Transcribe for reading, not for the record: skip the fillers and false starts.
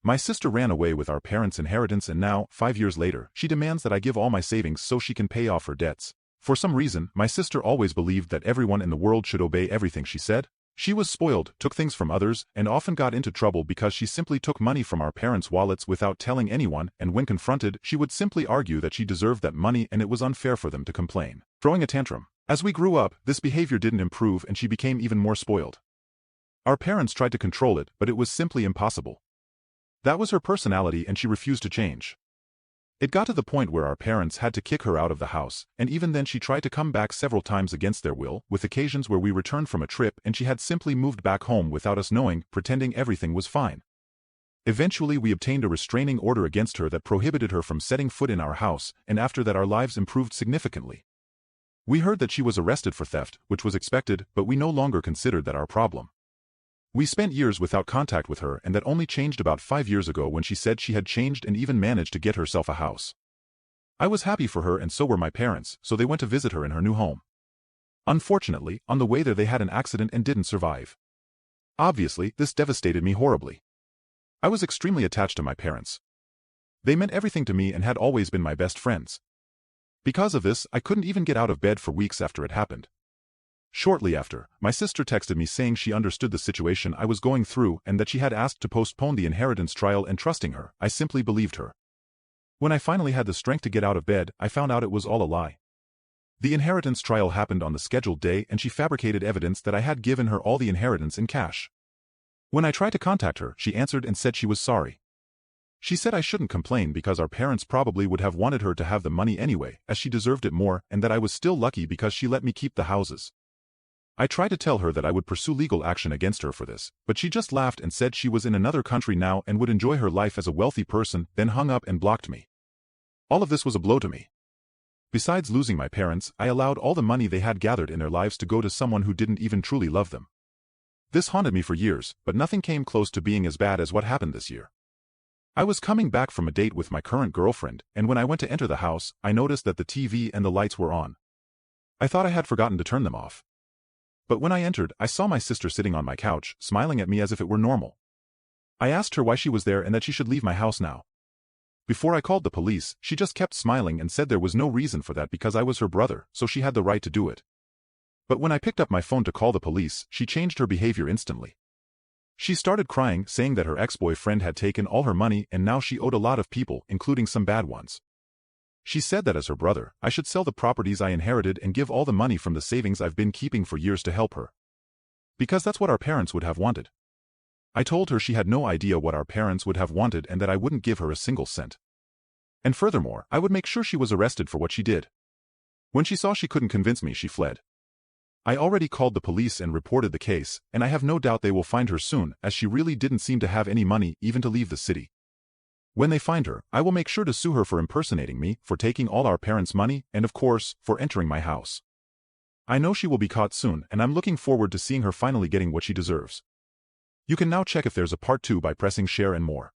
My sister ran away with our parents' inheritance and now, 5 years later, she demands that I give all my savings so she can pay off her debts. For some reason, my sister always believed that everyone in the world should obey everything she said. She was spoiled, took things from others, and often got into trouble because she simply took money from our parents' wallets without telling anyone, and when confronted, she would simply argue that she deserved that money and it was unfair for them to complain, throwing a tantrum. As we grew up, this behavior didn't improve and she became even more spoiled. Our parents tried to control it, but it was simply impossible. That was her personality and she refused to change. It got to the point where our parents had to kick her out of the house, and even then she tried to come back several times against their will, with occasions where we returned from a trip and she had simply moved back home without us knowing, pretending everything was fine. Eventually we obtained a restraining order against her that prohibited her from setting foot in our house, and after that our lives improved significantly. We heard that she was arrested for theft, which was expected, but we no longer considered that our problem. We spent years without contact with her and that only changed about 5 years ago when she said she had changed and even managed to get herself a house. I was happy for her and so were my parents, so they went to visit her in her new home. Unfortunately, on the way there they had an accident and didn't survive. Obviously, this devastated me horribly. I was extremely attached to my parents. They meant everything to me and had always been my best friends. Because of this, I couldn't even get out of bed for weeks after it happened. Shortly after, my sister texted me saying she understood the situation I was going through and that she had asked to postpone the inheritance trial, and trusting her, I simply believed her. When I finally had the strength to get out of bed, I found out it was all a lie. The inheritance trial happened on the scheduled day and she fabricated evidence that I had given her all the inheritance in cash. When I tried to contact her, she answered and said she was sorry. She said I shouldn't complain because our parents probably would have wanted her to have the money anyway, as she deserved it more, and that I was still lucky because she let me keep the houses. I tried to tell her that I would pursue legal action against her for this, but she just laughed and said she was in another country now and would enjoy her life as a wealthy person, then hung up and blocked me. All of this was a blow to me. Besides losing my parents, I allowed all the money they had gathered in their lives to go to someone who didn't even truly love them. This haunted me for years, but nothing came close to being as bad as what happened this year. I was coming back from a date with my current girlfriend, and when I went to enter the house, I noticed that the TV and the lights were on. I thought I had forgotten to turn them off. But when I entered, I saw my sister sitting on my couch, smiling at me as if it were normal. I asked her why she was there and that she should leave my house now. Before I called the police, she just kept smiling and said there was no reason for that because I was her brother, so she had the right to do it. But when I picked up my phone to call the police, she changed her behavior instantly. She started crying, saying that her ex-boyfriend had taken all her money and now she owed a lot of people, including some bad ones. She said that as her brother, I should sell the properties I inherited and give all the money from the savings I've been keeping for years to help her. Because that's what our parents would have wanted. I told her she had no idea what our parents would have wanted and that I wouldn't give her a single cent. And furthermore, I would make sure she was arrested for what she did. When she saw she couldn't convince me, she fled. I already called the police and reported the case, and I have no doubt they will find her soon, as she really didn't seem to have any money even to leave the city. When they find her, I will make sure to sue her for impersonating me, for taking all our parents' money, and of course, for entering my house. I know she will be caught soon, and I'm looking forward to seeing her finally getting what she deserves. You can now check if there's a part 2 by pressing share and more.